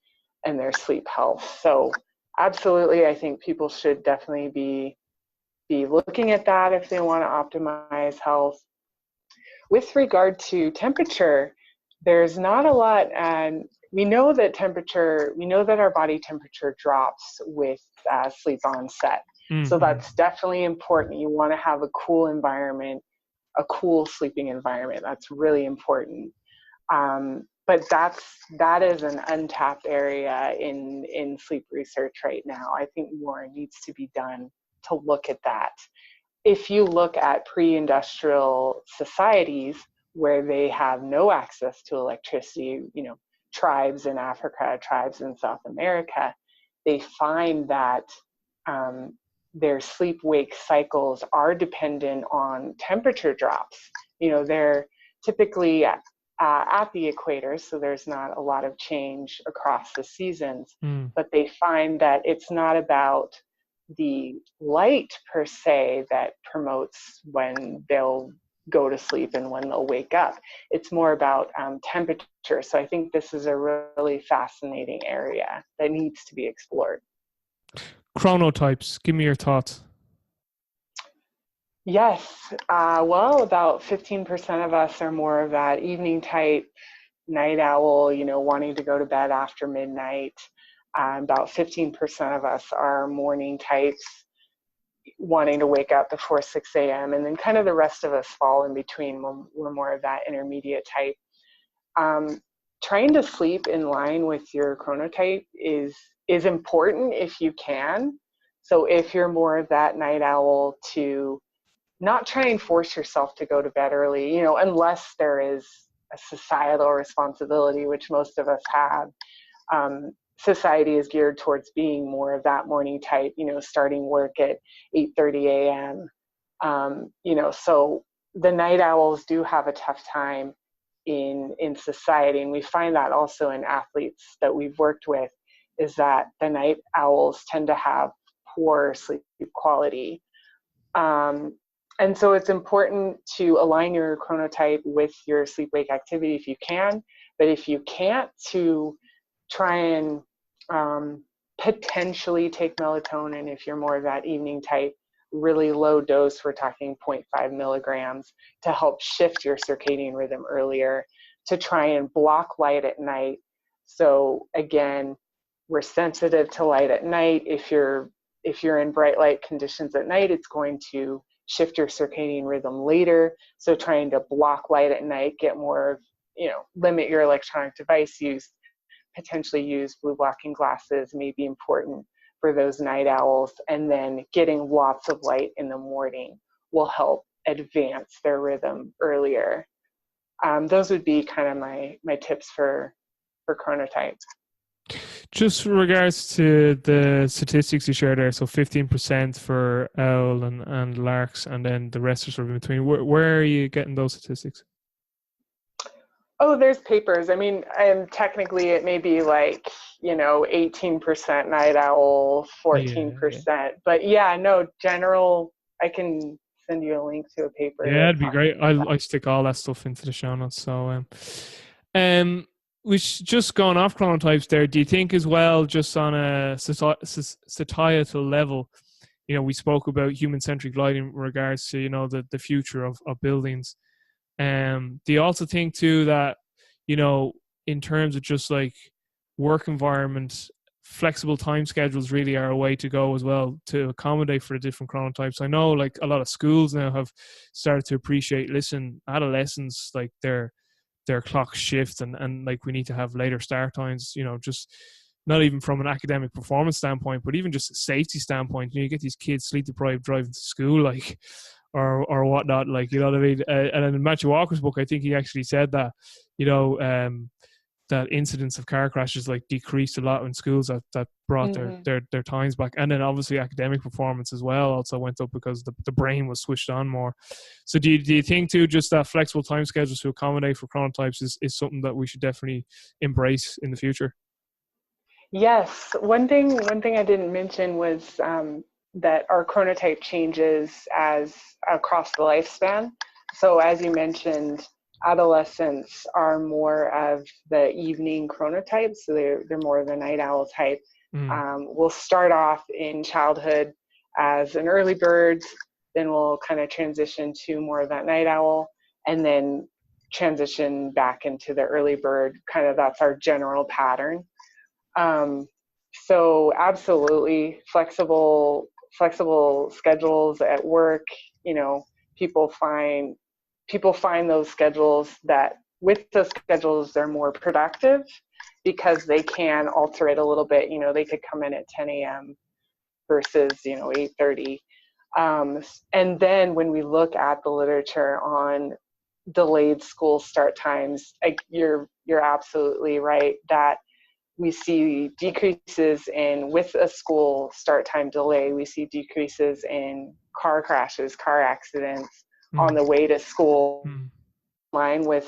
and their sleep health. So absolutely, I think people should definitely be looking at that if they want to optimize health. With regard to temperature, there's not a lot, and we know that our body temperature drops with sleep onset. Mm-hmm. So that's definitely important. You want to have a cool environment, a cool sleeping environment. That's really important. But that is an untapped area in sleep research right now. I think more needs to be done to look at that. If you look at pre-industrial societies where they have no access to electricity, tribes in Africa, tribes in South America, they find that their sleep-wake cycles are dependent on temperature drops. They're typically at the equator, so there's not a lot of change across the seasons, but they find that it's not about the light per se that promotes when they'll go to sleep and when they'll wake up. It's more about temperature. So I think this is a really fascinating area that needs to be explored. Chronotypes, give me your thoughts. Yes, well, about 15% of us are more of that evening type, night owl, wanting to go to bed after midnight. About 15% of us are morning types, wanting to wake up before 6 a.m. And then kind of the rest of us fall in between. We're more of that intermediate type. Trying to sleep in line with your chronotype is important if you can. So if you're more of that night owl, to not try and force yourself to go to bed early, unless there is a societal responsibility, which most of us have. Society is geared towards being more of that morning type, starting work at 8:30 a.m. So the night owls do have a tough time in society. And we find that also in athletes that we've worked with, is that the night owls tend to have poor sleep quality. And so it's important to align your chronotype with your sleep-wake activity if you can, but if you can't, to try and potentially take melatonin if you're more of that evening type, really low dose, we're talking 0.5 milligrams, to help shift your circadian rhythm earlier, to try and block light at night. So again, we're sensitive to light at night. If you're in bright light conditions at night, it's going to shift your circadian rhythm later. So trying to block light at night, get more, limit your electronic device use, potentially use blue blocking glasses may be important for those night owls. And then getting lots of light in the morning will help advance their rhythm earlier. Those would be kind of my tips for chronotype. Just in regards to the statistics you shared there, so 15% for owl and larks, and then the rest are sort of in between. Where are you getting those statistics? Oh, there's papers. I mean, and technically it may be like, 18% night owl, Yeah, yeah. 14%. But yeah, no, general, I can send you a link to a paper Yeah, that it'd be talks great. about that. I stick all that stuff into the show notes. So, um, which just going off chronotypes there. Do you think as well, just on a societal level, we spoke about human-centric lighting in regards to the future of buildings. Do you also think too that in terms of just like work environment, flexible time schedules really are a way to go as well to accommodate for the different chronotypes? I know like a lot of schools now have started to appreciate, listen, adolescents, like their clock shift and like we need to have later start times, just not even from an academic performance standpoint, but even just a safety standpoint. You get these kids sleep deprived driving to school, like, or whatnot, like, you know what I mean? And in Matthew Walker's book, I think he actually said that, that incidents of car crashes like decreased a lot in schools that brought Hmm. their times back. And then obviously academic performance as well also went up because the brain was switched on more. So do you think too, just that flexible time schedules to accommodate for chronotypes is something that we should definitely embrace in the future? Yes, one thing I didn't mention was that our chronotype changes as across the lifespan. So as you mentioned, adolescents are more of the evening chronotype, so they're more of the night owl type. Mm. We'll start off in childhood as an early bird, then we'll kind of transition to more of that night owl, and then transition back into the early bird. Kind of that's our general pattern. Um, so absolutely flexible schedules at work. You know, people find people find those schedules that with those schedules they're more productive because they can alter it a little bit. You know, they could come in at 10 a.m. versus 8:30. And then when we look at the literature on delayed school start times, like you're absolutely right that we see decreases in, with a school start time delay, we see decreases in car crashes, car accidents on Mm. the way to school, Mm. in line with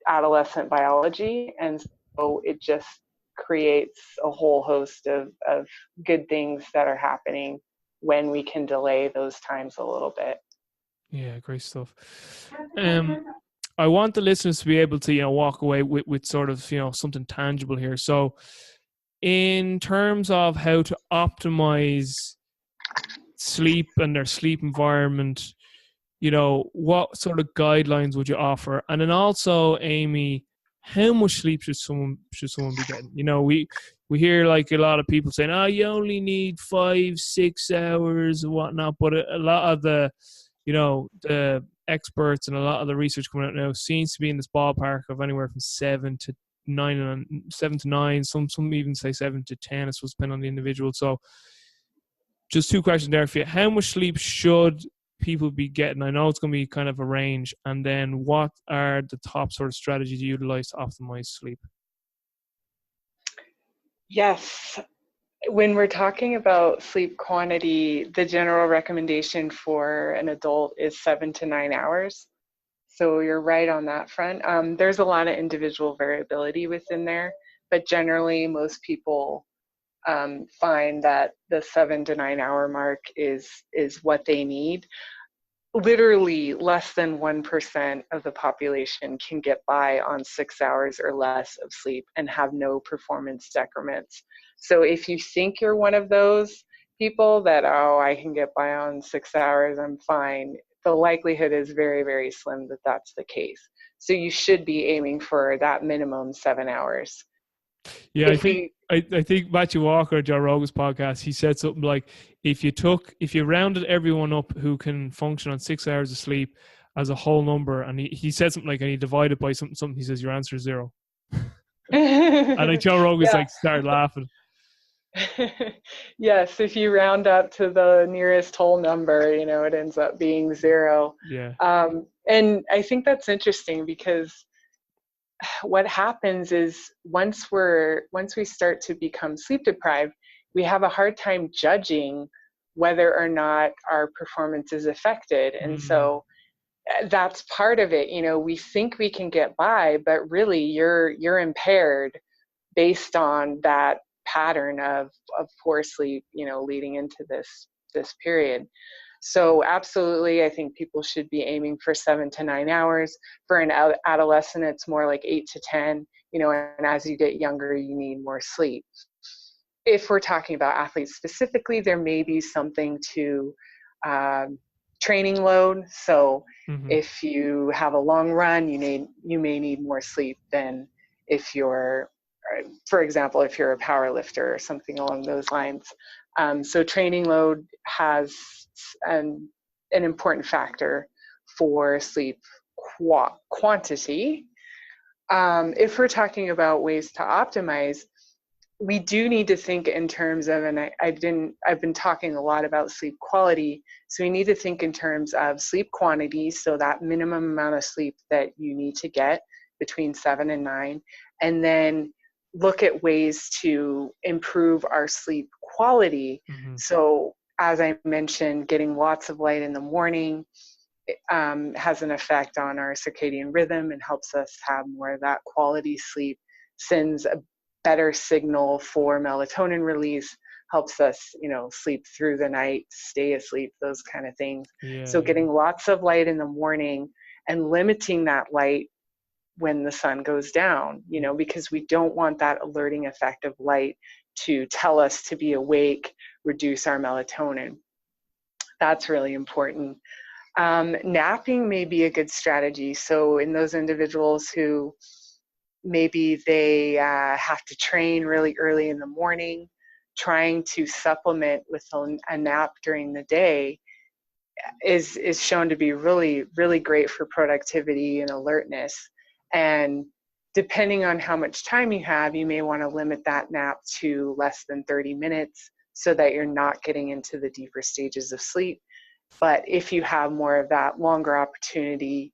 adolescent biology. And so it just creates a whole host of good things that are happening when we can delay those times a little bit. Yeah, great stuff. I want the listeners to be able to, walk away with sort of, something tangible here. So in terms of how to optimize sleep and their sleep environment, what sort of guidelines would you offer? And then also, Amy, how much sleep should someone be getting? We hear like a lot of people saying, "Oh, you only need 5-6 hours and whatnot," but a lot of the experts and a lot of the research coming out now seems to be in this ballpark of anywhere from 7 to 9, and 7 to 9. Some even say 7 to 10. It's supposed to depend on the individual. So, just two questions there for you. How much sleep should people be getting? I know it's going to be kind of a range. And then what are the top sort of strategies you utilize to optimize sleep? Yes. When we're talking about sleep quantity, the general recommendation for an adult is 7 to 9 hours. So you're right on that front. There's a lot of individual variability within there, but generally most people find that the 7 to 9 hour mark is what they need. Literally less than 1% of the population can get by on 6 hours or less of sleep and have no performance decrements. So if you think you're one of those people that, oh, I can get by on 6 hours, I'm fine, the likelihood is very, very slim that that's the case. So you should be aiming for that minimum 7 hours. Yeah, I If think you I think Matthew Walker, Joe Rogan's podcast, he said something like, if you rounded everyone up who can function on 6 hours of sleep as a whole number, and he said something like, and he divided by something, he says your answer is zero. And like Joe Rogan's yeah. like started laughing. Yes, if you round up to the nearest whole number, it ends up being zero. Yeah. And I think that's interesting because what happens is once we start to become sleep deprived, we have a hard time judging whether or not our performance is affected. And Mm. so that's part of it. We think we can get by, but really you're impaired based on that pattern of poor sleep, leading into this period. So absolutely, I think people should be aiming for 7 to 9 hours. For an adolescent, it's more like 8 to 10, and as you get younger, you need more sleep. If we're talking about athletes specifically, there may be something to training load. So if you have a long run, you may need more sleep than if you're, for example, if you're a power lifter or something along those lines. So training load has an important factor for sleep quantity. If we're talking about ways to optimize, we do need to think in terms of, and I've been talking a lot about sleep quality, so we need to think in terms of sleep quantity, so that minimum amount of sleep that you need to get between 7 and 9, and then look at ways to improve our sleep quality. So as I mentioned, getting lots of light in the morning has an effect on our circadian rhythm and helps us have more of that quality sleep, sends a better signal for melatonin release, helps us, sleep through the night, stay asleep, those kind of things. So getting lots of light in the morning and limiting that light when the sun goes down, because we don't want that alerting effect of light to tell us to be awake, reduce our melatonin. That's really important. Napping may be a good strategy. So in those individuals who maybe they have to train really early in the morning, trying to supplement with a nap during the day is shown to be really, really great for productivity and alertness. And depending on how much time you have, you may want to limit that nap to less than 30 minutes so that you're not getting into the deeper stages of sleep. But if you have more of that longer opportunity,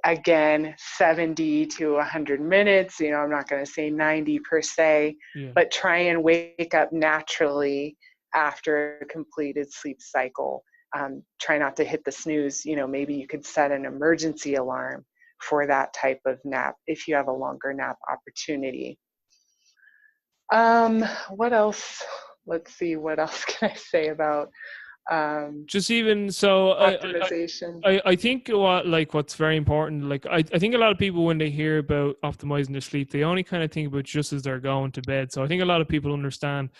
again, 70 to 100 minutes, I'm not going to say 90 per se, but try and wake up naturally after a completed sleep cycle. Try not to hit the snooze. Maybe you could set an emergency alarm for that type of nap if you have a longer nap opportunity. What else? Let's see, what else can I say about just even so optimization? I think what's very important, I think a lot of people, when they hear about optimizing their sleep, they only kind of think about just as they're going to bed. So I think a lot of people understand,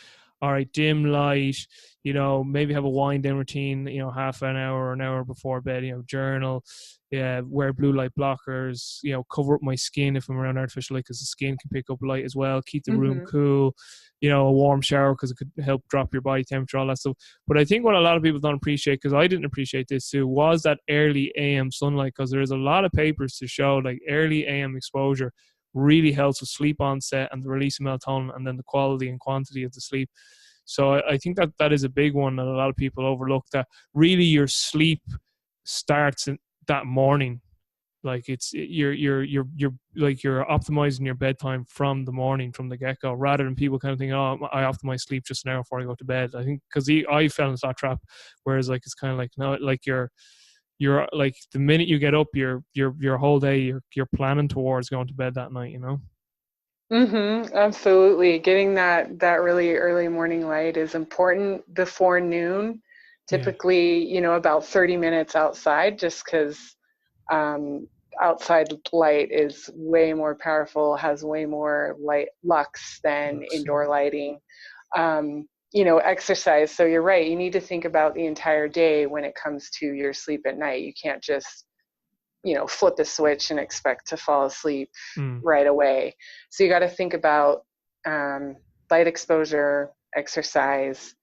all right, dim light, maybe have a wind down routine, half an hour or an hour before bed, journal, wear blue light blockers, cover up my skin if I'm around artificial light, because the skin can pick up light as well, keep the room cool, a warm shower because it could help drop your body temperature, all that stuff. But I think what a lot of people don't appreciate, because I didn't appreciate this too, was that early AM sunlight, because there is a lot of papers to show early AM exposure really helps with sleep onset and the release of melatonin, and then the quality and quantity of the sleep. So I think that is a big one that a lot of people overlook, that really your sleep starts in that morning. You're optimizing your bedtime from the morning, from the get-go, rather than people kind of think, oh, I optimize sleep just an hour before I go to bed. I think because I fell into that trap, whereas it's kind of no, you're the minute you get up, your whole day you're planning towards going to bed that night. Absolutely. Getting that really early morning light is important before noon. Typically, about 30 minutes outside, just because outside light is way more powerful, has way more light lux than indoor lighting. Exercise. So you're right. You need to think about the entire day when it comes to your sleep at night. You can't just flip a switch and expect to fall asleep right away. So you got to think about light exposure, exercise,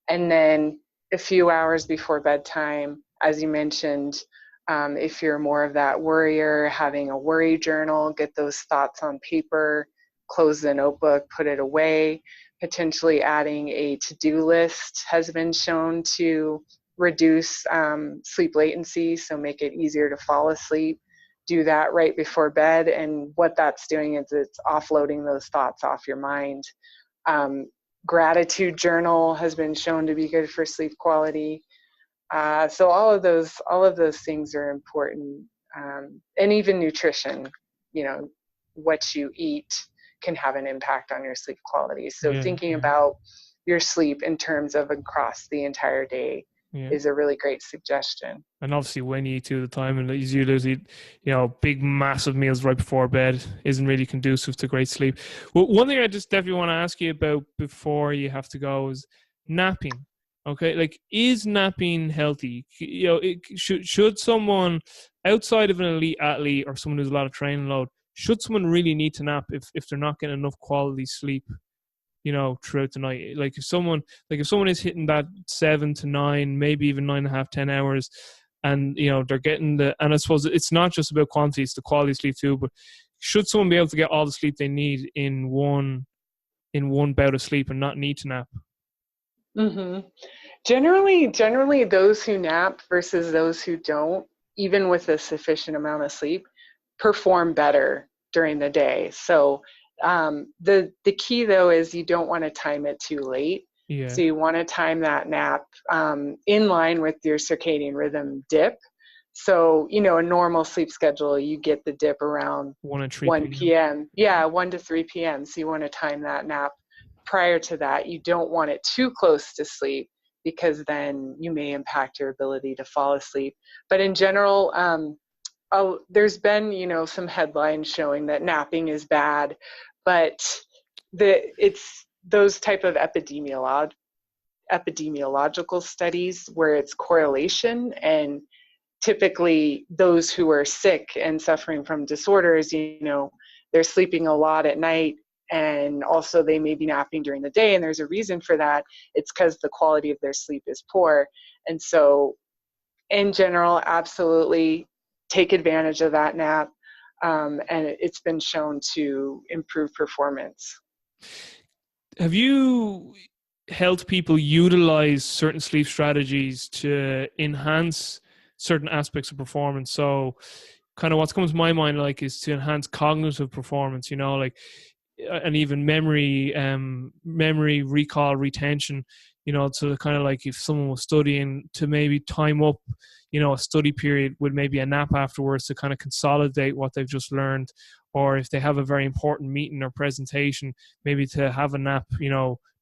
and then a few hours before bedtime, as you mentioned, if you're more of that worrier, having a worry journal, get those thoughts on paper, close the notebook, put it away. Potentially adding a to-do list has been shown to reduce sleep latency, so make it easier to fall asleep. Do that right before bed, and what that's doing is it's offloading those thoughts off your mind. Gratitude journal has been shown to be good for sleep quality. So all of those things are important, and even nutrition. What you eat can have an impact on your sleep quality. So Yeah, thinking yeah, about your sleep in terms of across the entire day yeah. is a really great suggestion. And obviously, when you eat two at a time, and as you lose eat, big massive meals right before bed isn't really conducive to great sleep. Well, one thing I just definitely want to ask you about before you have to go is napping. Okay, like, is napping healthy? Should someone outside of an elite athlete or someone who's a lot of training load, should someone really need to nap if they're not getting enough quality sleep? Throughout the night. Like if someone is hitting that 7 to 9, maybe even 9.5, 10 hours, and they're getting and I suppose it's not just about quantity, it's the quality of sleep too. But should someone be able to get all the sleep they need in one bout of sleep and not need to nap? hmm Generally, those who nap versus those who don't, even with a sufficient amount of sleep, perform better during the day. So the key though is you don't want to time it too late. Yeah, So you want to time that nap in line with your circadian rhythm dip. So a normal sleep schedule, you get the dip around 1 and 3 1 p.m. p.m. Yeah, 1 to 3 p.m. So you want to time that nap prior to that. You don't want it too close to sleep because then you may impact your ability to fall asleep. But in general, there's been, some headlines showing that napping is bad, but it's those type of epidemiological studies where it's correlation, and typically those who are sick and suffering from disorders, they're sleeping a lot at night, and also they may be napping during the day, and there's a reason for that. It's because the quality of their sleep is poor. And so in general, absolutely take advantage of that nap, and it's been shown to improve performance. Have you helped people utilize certain sleep strategies to enhance certain aspects of performance? So kind of what's coming to my mind, like, is to enhance cognitive performance, like, and even memory, recall, retention, so kind of like if someone was studying, to maybe time up, a study period with maybe a nap afterwards to kind of consolidate what they've just learned. Or if they have a very important meeting or presentation, maybe to have a nap,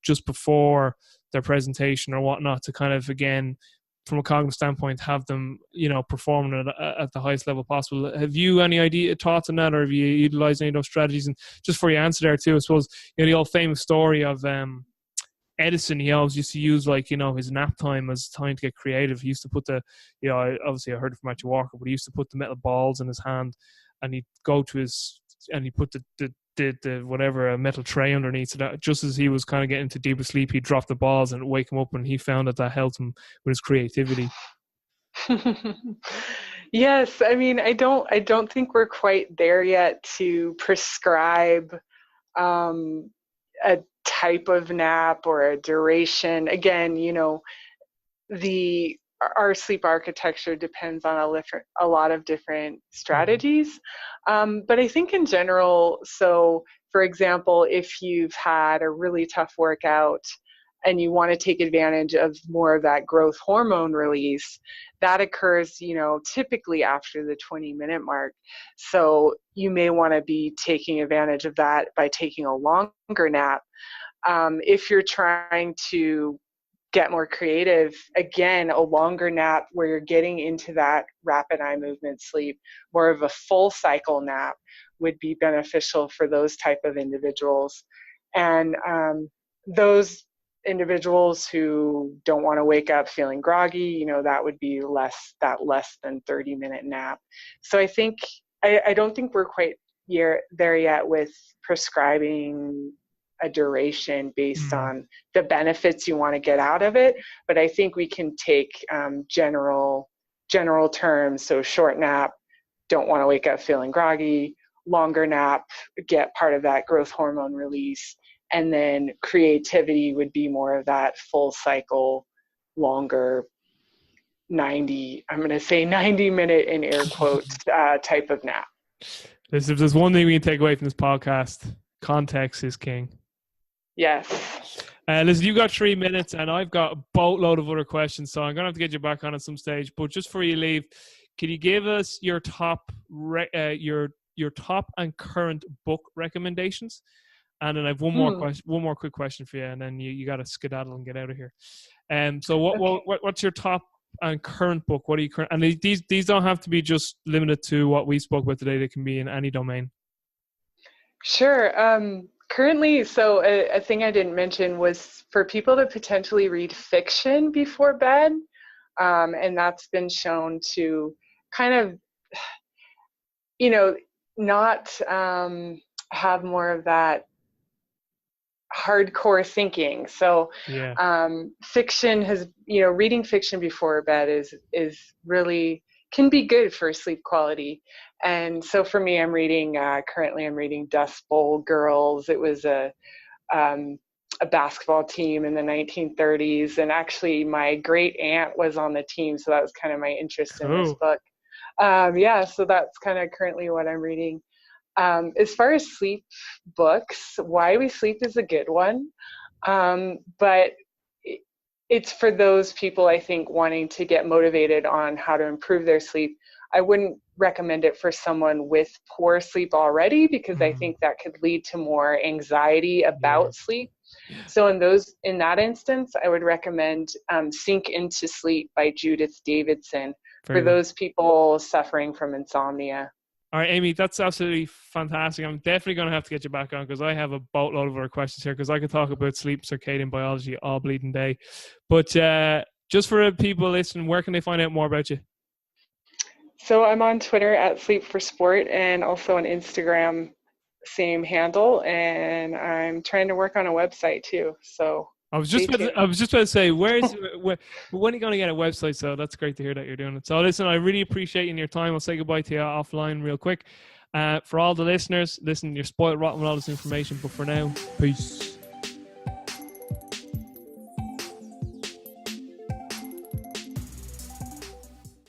just before their presentation or whatnot, to kind of, again, from a cognitive standpoint, have them, performing at the highest level possible. Have you any thoughts on that, or have you utilized any of those strategies? And just for your answer there too, I suppose, the old famous story of Edison. He always used to use, like, his nap time as time to get creative. He used to put obviously I heard it from Matthew Walker, but he used to put the metal balls in his hand, and he'd go to and he put the whatever, a metal tray underneath, so that just as he was kind of getting into deeper sleep, he'd drop the balls and wake him up, and he found that helped him with his creativity. Yes, I mean, I don't think we're quite there yet to prescribe a type of nap or a duration. Again, the our sleep architecture depends on a lot of different strategies. But I think in general, so for example, if you've had a really tough workout and you want to take advantage of more of that growth hormone release, that occurs, typically after the 20-minute mark. So you may want to be taking advantage of that by taking a longer nap. If you're trying to get more creative, again, a longer nap where you're getting into that rapid eye movement sleep, more of a full cycle nap would be beneficial for those type of individuals. And those individuals who don't want to wake up feeling groggy, that would be less than 30-minute nap. So I don't think we're quite there yet with prescribing a duration based on the benefits you want to get out of it. But I think we can take general terms. So short nap, don't want to wake up feeling groggy. Longer nap, get part of that growth hormone release. And then creativity would be more of that full cycle, longer 90-minute in air quotes type of nap. If there's one thing we can take away from this podcast, context is king. Yes. Listen, you got 3 minutes, and I've got a boatload of other questions, so I'm gonna have to get you back on at some stage. But just before you leave, can you give us your top, your top and current book recommendations? And then I have one more quick question for you, and then you got to skedaddle and get out of here. So what's your top and current book? What are you current? And these don't have to be just limited to what we spoke about today. They can be in any domain. Sure. Currently, so a thing I didn't mention was for people to potentially read fiction before bed, and that's been shown to kind of, not have more of that hardcore thinking. So fiction has, reading fiction before bed is really can be good for sleep quality. And so for me, currently I'm reading Dust Bowl Girls. It was a basketball team in the 1930s, and actually my great aunt was on the team, so that was kind of my interest in this book. So that's kind of currently what I'm reading. As far as sleep books, Why We Sleep is a good one, but it's for those people, I think, wanting to get motivated on how to improve their sleep. I wouldn't recommend it for someone with poor sleep already, because I think that could lead to more anxiety about sleep. So in that instance, I would recommend Sink into Sleep by Judith Davidson for those people suffering from insomnia. All right, Amy, that's absolutely fantastic. I'm definitely going to have to get you back on, because I have a boatload of other questions here, because I could talk about sleep, circadian biology all bleeding day. But just for people listening, where can they find out more about you? So I'm on Twitter at Sleep for Sport, and also on Instagram, same handle. And I'm trying to work on a website too. So I was just about to say, when are you going to get a website? So that's great to hear that you're doing it. So listen, I really appreciate your time. I'll say goodbye to you offline real quick. For all the listeners, listen, you're spoiled rotten with all this information, but for now, peace.